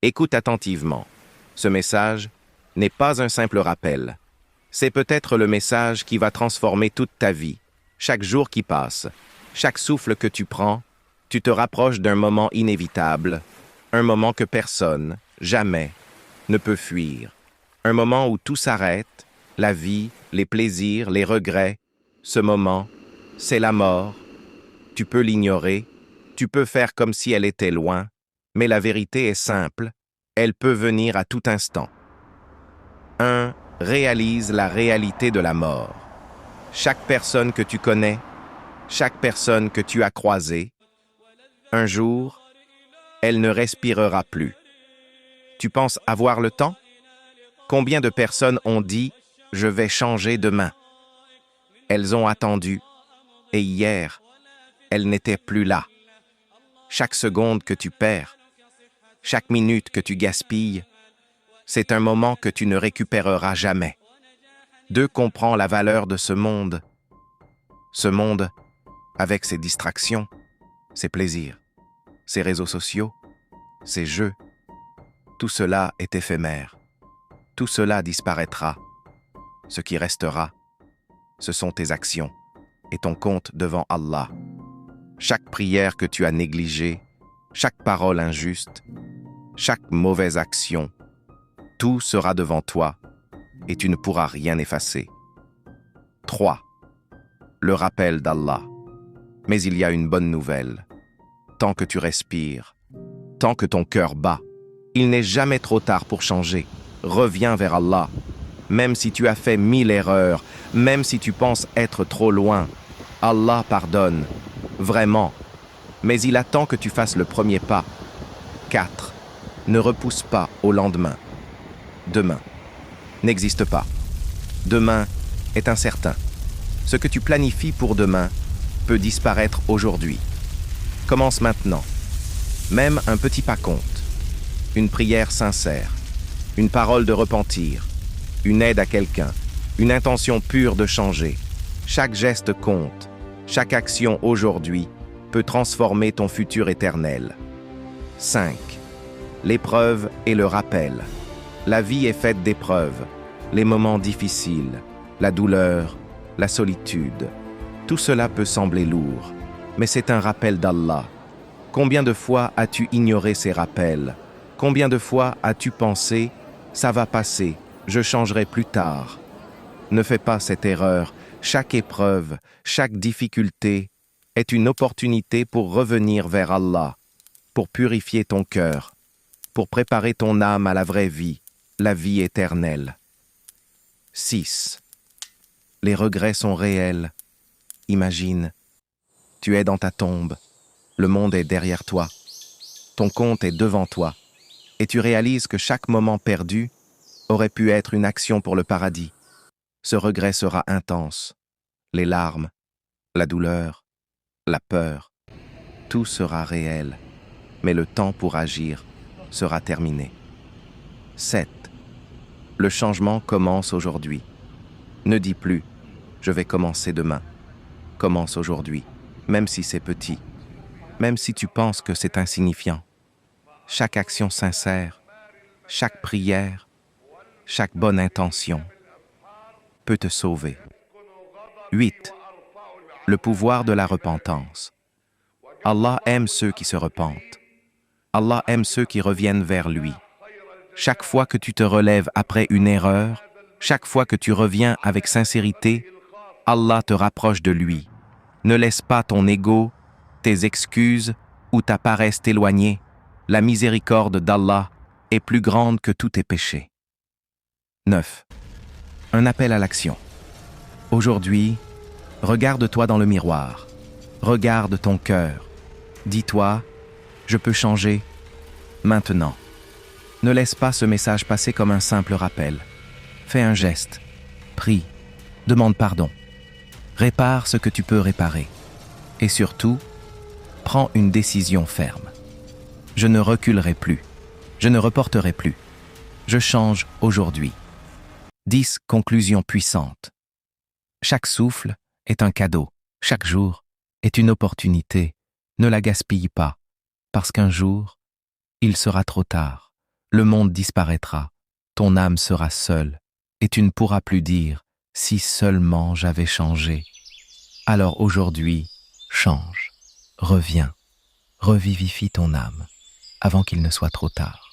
Écoute attentivement. Ce message n'est pas un simple rappel. C'est peut-être le message qui va transformer toute ta vie. Chaque jour qui passe, chaque souffle que tu prends, tu te rapproches d'un moment inévitable, un moment que personne, jamais, ne peut fuir. Un moment où tout s'arrête, la vie, les plaisirs, les regrets. Ce moment, c'est la mort. Tu peux l'ignorer, tu peux faire comme si elle était loin, mais la vérité est simple, elle peut venir à tout instant. 1. Réalise la réalité de la mort. Chaque personne que tu connais, chaque personne que tu as croisée, un jour, elle ne respirera plus. Tu penses avoir le temps? Combien de personnes ont dit « je vais changer demain » Elles ont attendu, et hier, elles n'étaient plus là. Chaque seconde que tu perds, chaque minute que tu gaspilles, c'est un moment que tu ne récupéreras jamais. 2. Comprends la valeur de ce monde. Ce monde, avec ses distractions, ses plaisirs, ses réseaux sociaux, ses jeux, tout cela est éphémère. Tout cela disparaîtra. Ce qui restera, ce sont tes actions et ton compte devant Allah. Chaque prière que tu as négligée, chaque parole injuste, chaque mauvaise action, tout sera devant toi et tu ne pourras rien effacer. 3. Le rappel d'Allah. Mais il y a une bonne nouvelle. Tant que tu respires, tant que ton cœur bat, il n'est jamais trop tard pour changer. Reviens vers Allah. Même si tu as fait 1000 erreurs, même si tu penses être trop loin, Allah pardonne, vraiment. Mais il attend que tu fasses le premier pas. 4. Ne repousse pas au lendemain. Demain n'existe pas. Demain est incertain. Ce que tu planifies pour demain peut disparaître aujourd'hui. Commence maintenant. Même un petit pas compte. Une prière sincère, une parole de repentir, une aide à quelqu'un, une intention pure de changer. Chaque geste compte. Chaque action aujourd'hui peut transformer ton futur éternel. 5. L'épreuve et le rappel. La vie est faite d'épreuves, les moments difficiles, la douleur, la solitude. Tout cela peut sembler lourd, mais c'est un rappel d'Allah. Combien de fois as-tu ignoré ces rappels? Combien de fois as-tu pensé « ça va passer, je changerai plus tard ». Ne fais pas cette erreur. Chaque épreuve, chaque difficulté est une opportunité pour revenir vers Allah, pour purifier ton cœur, pour préparer ton âme à la vraie vie, la vie éternelle. 6. Les regrets sont réels. Imagine, tu es dans ta tombe, le monde est derrière toi, ton compte est devant toi, et tu réalises que chaque moment perdu aurait pu être une action pour le paradis. Ce regret sera intense. Les larmes, la douleur, la peur, tout sera réel, mais le temps pour agir sera terminé. 7. Le changement commence aujourd'hui. Ne dis plus « je vais commencer demain ». Commence aujourd'hui, même si c'est petit, même si tu penses que c'est insignifiant. Chaque action sincère, chaque prière, chaque bonne intention peut te sauver. 8. Le pouvoir de la repentance. Allah aime ceux qui se repentent. Allah aime ceux qui reviennent vers lui. Chaque fois que tu te relèves après une erreur, chaque fois que tu reviens avec sincérité, Allah te rapproche de lui. Ne laisse pas ton ego, tes excuses ou ta paresse t'éloigner. La miséricorde d'Allah est plus grande que tous tes péchés. 9. Un appel à l'action. Aujourd'hui, regarde-toi dans le miroir. Regarde ton cœur. Dis-toi, je peux changer maintenant. Ne laisse pas ce message passer comme un simple rappel. Fais un geste. Prie. Demande pardon. Répare ce que tu peux réparer. Et surtout, prends une décision ferme. Je ne reculerai plus. Je ne reporterai plus. Je change aujourd'hui. 10 conclusions puissantes. Chaque souffle est un cadeau. Chaque jour est une opportunité. Ne la gaspille pas, parce qu'un jour, il sera trop tard. Le monde disparaîtra, ton âme sera seule, et tu ne pourras plus dire « si seulement j'avais changé ». Alors aujourd'hui, change, reviens, revivifie ton âme, avant qu'il ne soit trop tard.